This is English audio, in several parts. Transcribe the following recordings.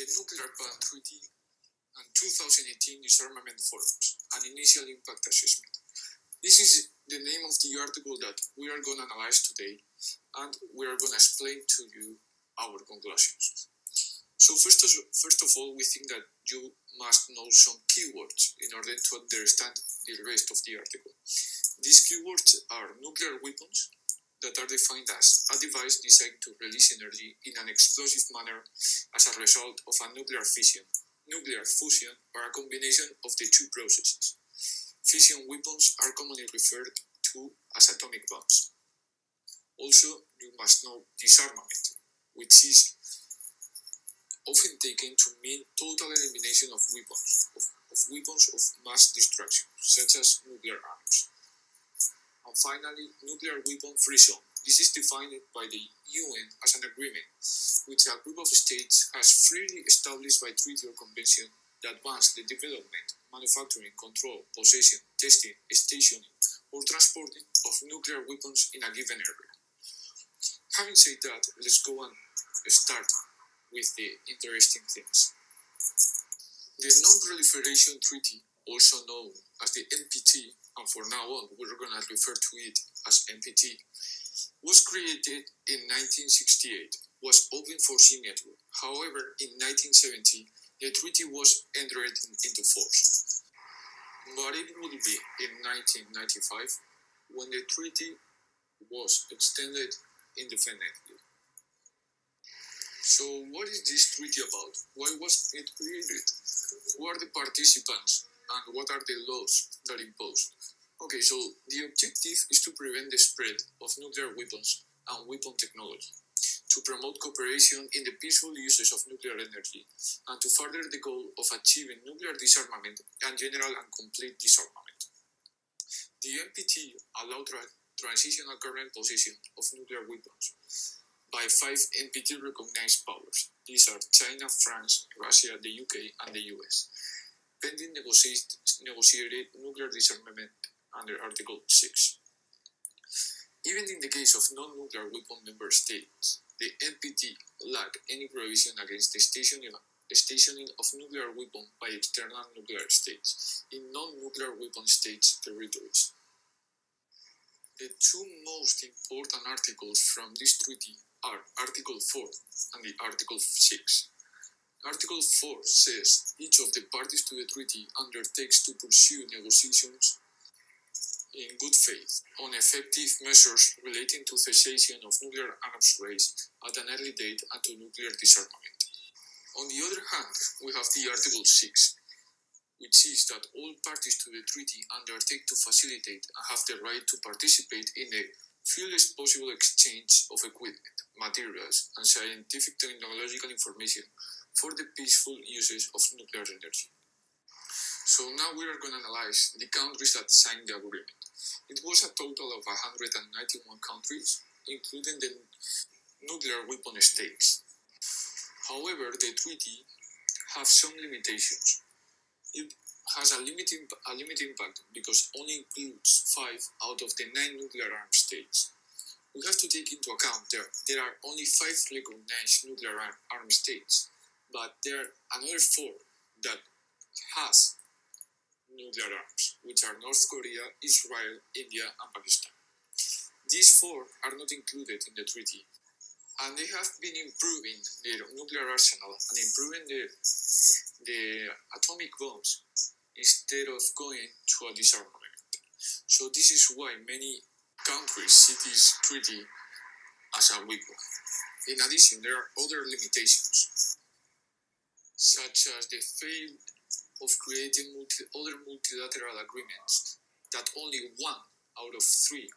the Nuclear Ban Treaty and 2018 Disarmament Forums, an initial impact assessment. This is the name of the article that we are going to analyze today, and we are going to explain to you our conclusions. So first of all, we think that you must know some keywords in order to understand the rest of the article. These keywords are nuclear weapons, that are defined as a device designed to release energy in an explosive manner as a result of a nuclear fission, nuclear fusion, or a combination of the two processes. Fission weapons are commonly referred to as atomic bombs. Also, you must know disarmament, which is often taken to mean total elimination of weapons of mass destruction, such as nuclear arms. And finally, nuclear weapon free zone. This is defined by the UN as an agreement which a group of states has freely established by treaty or convention that bans the development, manufacturing, control, possession, testing, stationing, or transporting of nuclear weapons in a given area. Having said that, let's go and start with the interesting things. The Non-Proliferation Treaty, also known as the NPT, and for now on we're going to refer to it as NPT, was created in 1968, was open for signature. However, in 1970, the treaty was entered into force. But it would be in 1995 when the treaty was extended indefinitely. So what is this treaty about? Why was it created? Who are the participants? And what are the laws that imposed? Okay, so the objective is to prevent the spread of nuclear weapons and weapon technology, to promote cooperation in the peaceful uses of nuclear energy, and to further the goal of achieving nuclear disarmament and general and complete disarmament. The NPT allowed transitional current possession of nuclear weapons by 5 NPT recognized powers. These are China, France, Russia, the UK, and the US. Pending negotiated nuclear disarmament under Article 6. Even in the case of non-nuclear weapon member states, the NPT lacked any provision against the stationing of nuclear weapons by external nuclear states in non-nuclear weapon states' territories. The two most important articles from this treaty are Article 4 and the Article 6. Article 4 says each of the parties to the treaty undertakes to pursue negotiations in good faith on effective measures relating to cessation of nuclear arms race at an early date and to nuclear disarmament. On the other hand, we have the Article 6, which is that all parties to the treaty undertake to facilitate and have the right to participate in the fullest possible exchange of equipment, materials, and scientific technological information for the peaceful uses of nuclear energy. So now we are going to analyze the countries that signed the agreement. It was a total of 191 countries, including the nuclear weapon states. However, the treaty has some limitations. It has a limited impact because only includes 5 out of the 9 nuclear armed states. We have to take into account there are only 5 recognized nuclear armed states, but there are another 4 that has nuclear arms, which are North Korea, Israel, India, and Pakistan. These 4 are not included in the treaty, and they have been improving their nuclear arsenal and improving the atomic bombs instead of going to a disarmament. So this is why many countries see this treaty as a weak one. In addition, there are other limitations, such as the failure of creating other multilateral agreements that only 1 out of 3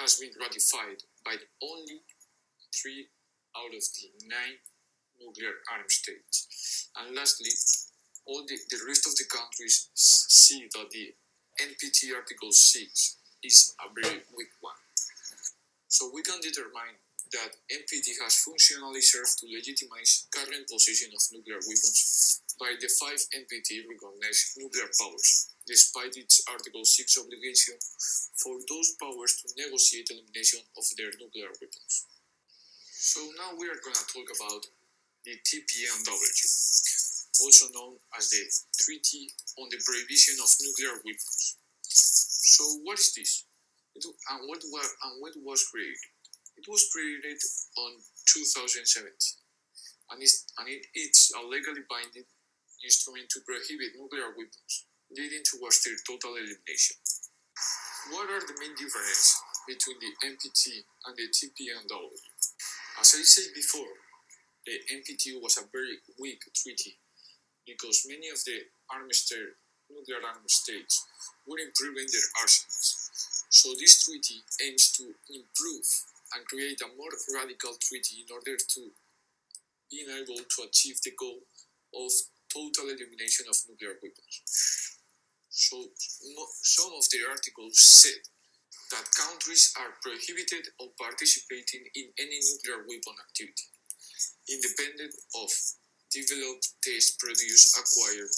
has been ratified by only 3 out of the 9 nuclear armed states. And lastly, all the rest of the countries see that the NPT Article 6 is a very weak one. So we can determine that NPT has functionally served to legitimize current possession of nuclear weapons by the 5 NPT recognized nuclear powers, despite its Article 6 obligation for those powers to negotiate elimination of their nuclear weapons. So now we are going to talk about the TPNW, also known as the Treaty on the Prohibition of Nuclear Weapons. So what is this? And what was created? It was created on 2017, and it's a legally binding instrument to prohibit nuclear weapons, leading towards their total elimination. What are the main differences between the NPT and the TPNW? As I said before, the NPT was a very weak treaty because many of the nuclear armed states were improving their arsenals. So this treaty aims to improve and create a more radical treaty in order to be able to achieve the goal of total elimination of nuclear weapons. So some of the articles said that countries are prohibited of participating in any nuclear weapon activity, independent of develop, test, produce, acquire,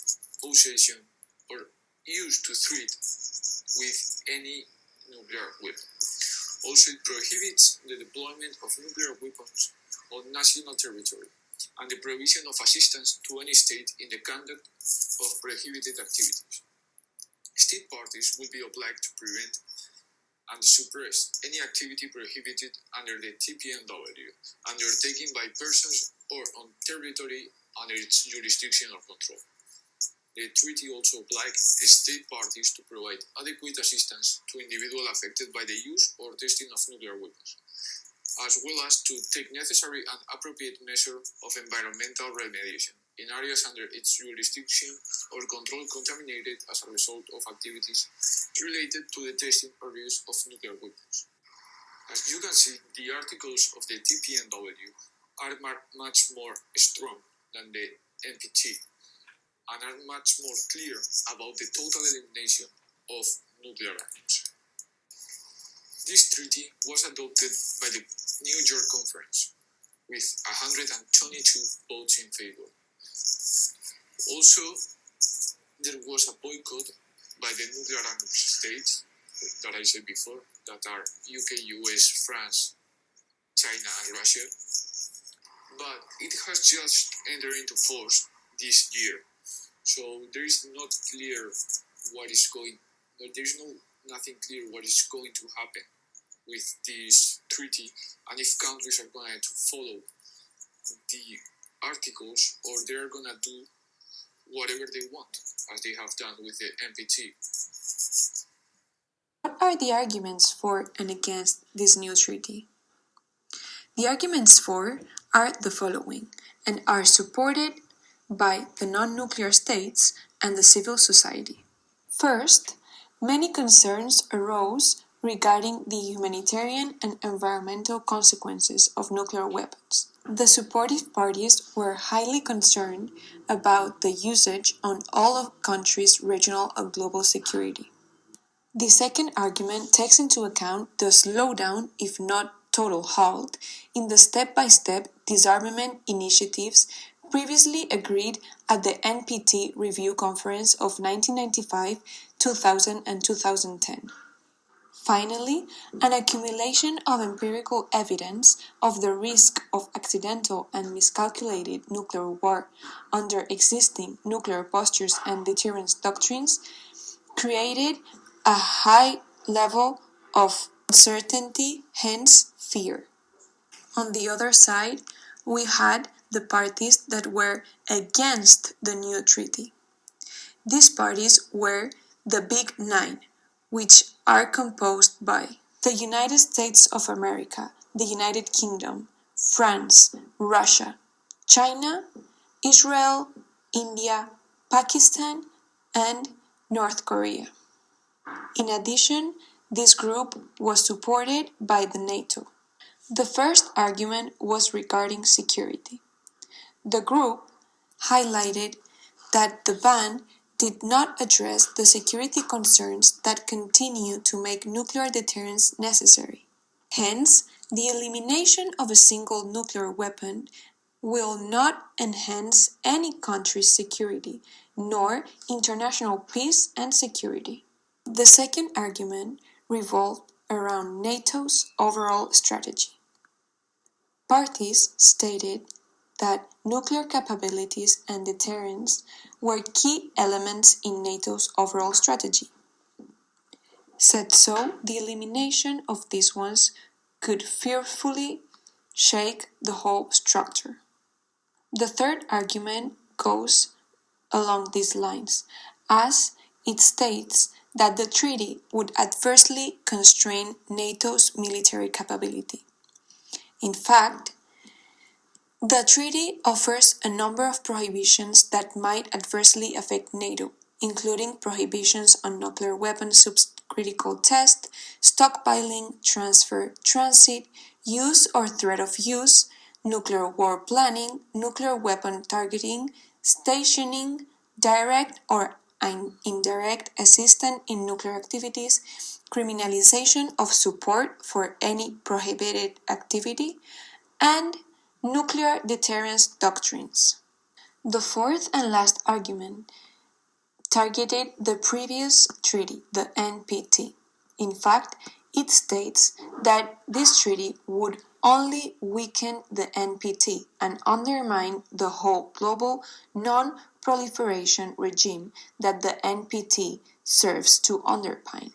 possession, or use to threat with any nuclear weapon. Also, it prohibits the deployment of nuclear weapons on national territory and the provision of assistance to any state in the conduct of prohibited activities. State parties will be obliged to prevent and suppress any activity prohibited under the TPNW, undertaken by persons or on territory under its jurisdiction or control. The treaty also obliges state parties to provide adequate assistance to individuals affected by the use or testing of nuclear weapons, as well as to take necessary and appropriate measures of environmental remediation in areas under its jurisdiction or control contaminated as a result of activities related to the testing or use of nuclear weapons. As you can see, the articles of the TPNW are much more strong than the NPT and are much more clear about the total elimination of nuclear arms. This treaty was adopted by the New York Conference with 122 votes in favor. Also, there was a boycott by the nuclear armed states that I said before, that are UK, US, France, China, and Russia. But it has just entered into force this year, so there is not clear what is going. There is nothing clear what is going to happen with this treaty, and if countries are going to follow the articles or they are going to do whatever they want, as they have done with the NPT. What are the arguments for and against this new treaty? The arguments for are the following and are supported by the non-nuclear states and the civil society. First, many concerns arose regarding the humanitarian and environmental consequences of nuclear weapons. The supportive parties were highly concerned about the usage on all of countries' regional or global security. The second argument takes into account the slowdown, if not total halt, in the step-by-step disarmament initiatives previously agreed at the NPT Review Conference of 1995, 2000 and 2010. Finally, an accumulation of empirical evidence of the risk of accidental and miscalculated nuclear war under existing nuclear postures and deterrence doctrines created a high level of uncertainty, hence fear. On the other side, we had the parties that were against the new treaty. These parties were the Big Nine, which are composed by the United States of America, the United Kingdom, France, Russia, China, Israel, India, Pakistan, and North Korea. In addition, this group was supported by the NATO. The first argument was regarding security. The group highlighted that the ban did not address the security concerns that continue to make nuclear deterrence necessary. Hence, the elimination of a single nuclear weapon will not enhance any country's security, nor international peace and security. The second argument revolved around NATO's overall strategy. Parties stated that nuclear capabilities and deterrence were key elements in NATO's overall strategy. Said so, the elimination of these ones could fearfully shake the whole structure. The third argument goes along these lines, as it states that the treaty would adversely constrain NATO's military capability. In fact, the treaty offers a number of prohibitions that might adversely affect NATO, including prohibitions on nuclear weapons subcritical test, stockpiling, transfer, transit, use or threat of use, nuclear war planning, nuclear weapon targeting, stationing, direct or indirect assistance in nuclear activities, criminalization of support for any prohibited activity, and nuclear deterrence doctrines. The fourth and last argument targeted the previous treaty, the NPT. In fact, it states that this treaty would only weaken the NPT and undermine the whole global non-proliferation regime that the NPT serves to underpin.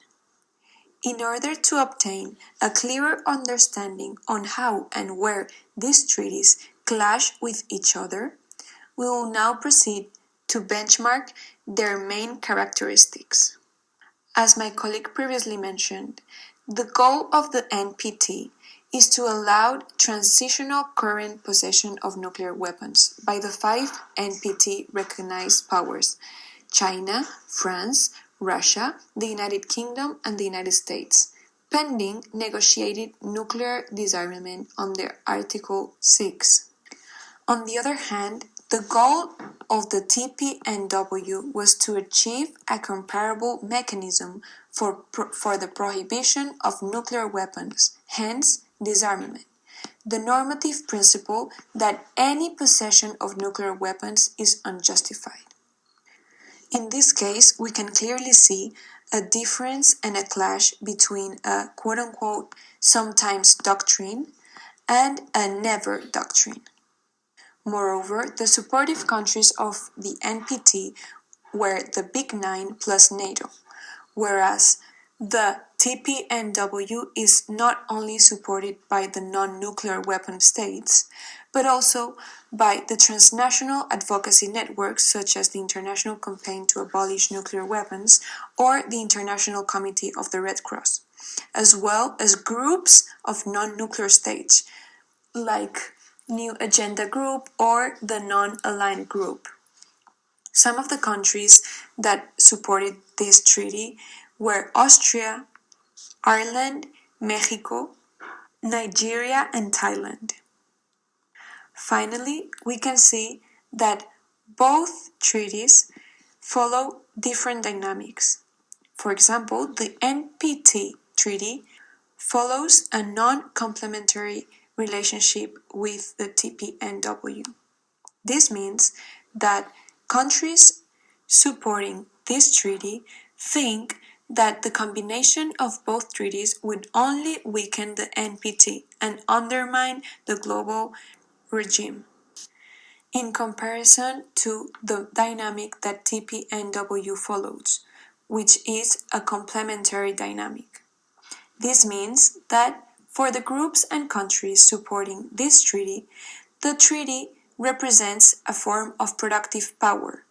In order to obtain a clearer understanding on how and where these treaties clash with each other, we will now proceed to benchmark their main characteristics. As my colleague previously mentioned, the goal of the NPT is to allow transitional current possession of nuclear weapons by the five NPT recognized powers: China, France, Russia, the United Kingdom, and the United States, pending negotiated nuclear disarmament under Article 6. On the other hand, the goal of the TPNW was to achieve a comparable mechanism for the prohibition of nuclear weapons, hence disarmament, the normative principle that any possession of nuclear weapons is unjustified. In this case, we can clearly see a difference and a clash between a quote-unquote sometimes doctrine and a never doctrine. Moreover, the supportive countries of the NPT were the Big Nine plus NATO, whereas the TPNW is not only supported by the non-nuclear weapon states, but also by the transnational advocacy networks such as the International Campaign to Abolish Nuclear Weapons or the International Committee of the Red Cross, as well as groups of non-nuclear states like New Agenda Group or the Non-Aligned Group. Some of the countries that supported this treaty were Austria, Ireland, Mexico, Nigeria, and Thailand. Finally, we can see that both treaties follow different dynamics. For example, the NPT treaty follows a non-complementary relationship with the TPNW. This means that countries supporting this treaty think that the combination of both treaties would only weaken the NPT and undermine the global regime, in comparison to the dynamic that TPNW follows, which is a complementary dynamic. This means that for the groups and countries supporting this treaty, the treaty represents a form of productive power.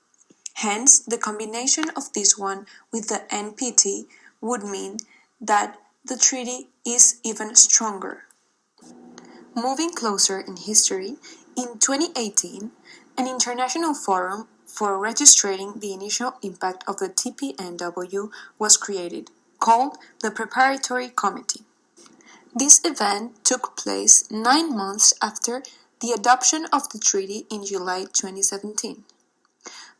Hence, the combination of this one with the NPT would mean that the treaty is even stronger. Moving closer in history, in 2018, an international forum for registering the initial impact of the TPNW was created, called the Preparatory Committee. This event took place 9 months after the adoption of the treaty in July 2017.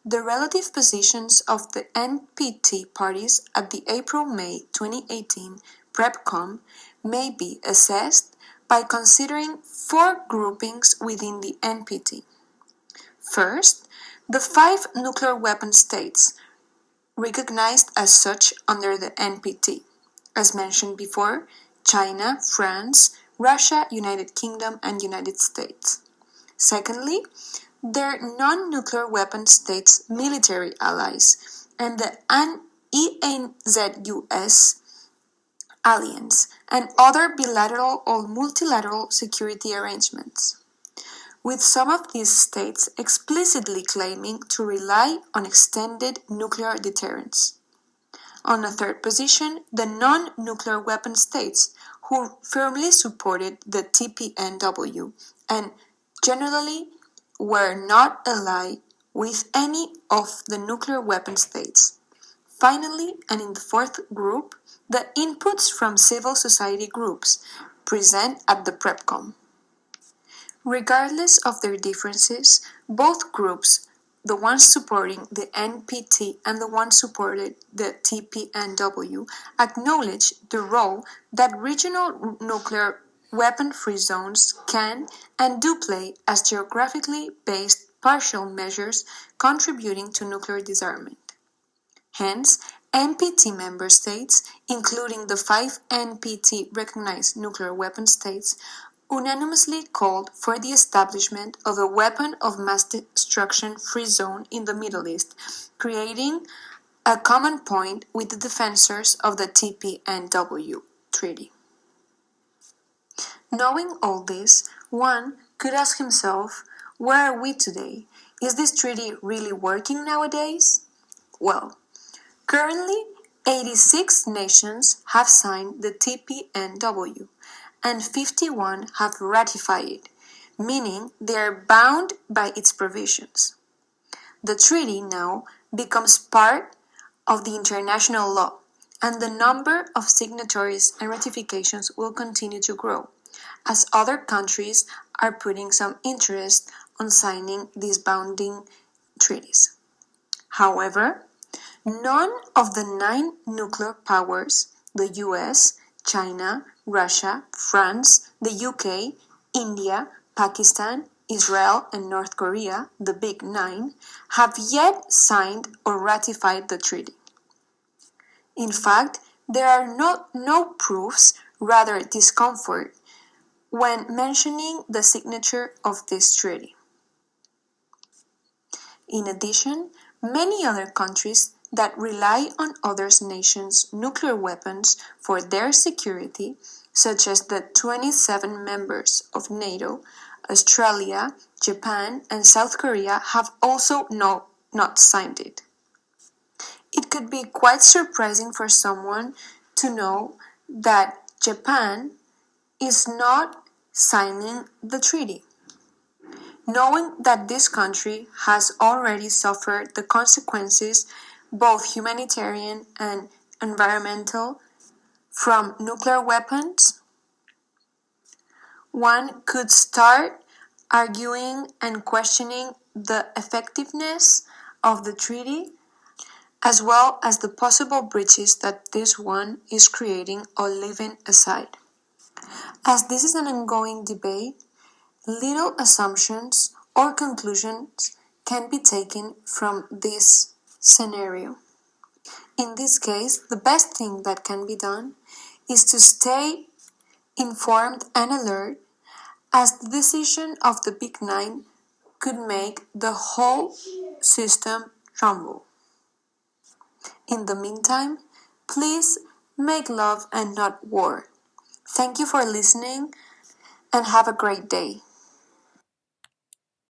The relative positions of the NPT parties at the April-May 2018 PrepCom may be assessed by considering four groupings within the NPT. First, the five nuclear weapon states, recognized as such under the NPT, as mentioned before: China, France, Russia, United Kingdom, and United States. Secondly, their non-nuclear weapon states' military allies and the ENZUS alliance and other bilateral or multilateral security arrangements, with some of these states explicitly claiming to rely on extended nuclear deterrence. On a third position, the non-nuclear weapon states, who firmly supported the TPNW and generally were not allied with any of the nuclear weapon states. Finally, and in the fourth group, the inputs from civil society groups present at the PrepCom. Regardless of their differences, both groups, the ones supporting the NPT and the ones supporting the TPNW, acknowledge the role that regional nuclear weapon-free zones can and do play as geographically based partial measures contributing to nuclear disarmament. Hence, NPT member states, including the 5 NPT-recognized nuclear weapon states, unanimously called for the establishment of a weapon of mass destruction free zone in the Middle East, creating a common point with the defensors of the TPNW Treaty. Knowing all this, one could ask himself, where are we today? Is this treaty really working nowadays? Well, currently 86 nations have signed the TPNW, and 51 have ratified it, meaning they are bound by its provisions. The treaty now becomes part of the international law, and the number of signatories and ratifications will continue to grow, as other countries are putting some interest on signing these binding treaties. However, none of the 9 nuclear powers, the US, China, Russia, France, the UK, India, Pakistan, Israel, and North Korea, the Big 9, have yet signed or ratified the treaty. In fact, there are no proofs, rather discomfort, when mentioning the signature of this treaty. In addition, many other countries that rely on other nations' nuclear weapons for their security, such as the 27 members of NATO, Australia, Japan, and South Korea, have also not signed it. It could be quite surprising for someone to know that Japan is not signing the treaty, knowing that this country has already suffered the consequences, both humanitarian and environmental, from nuclear weapons. One could start arguing and questioning the effectiveness of the treaty, as well as the possible breaches that this one is creating or leaving aside. As this is an ongoing debate, little assumptions or conclusions can be taken from this scenario. In this case, the best thing that can be done is to stay informed and alert, as the decision of the Big 9 could make the whole system crumble. In the meantime, please make love and not war. Thank you for listening and have a great day.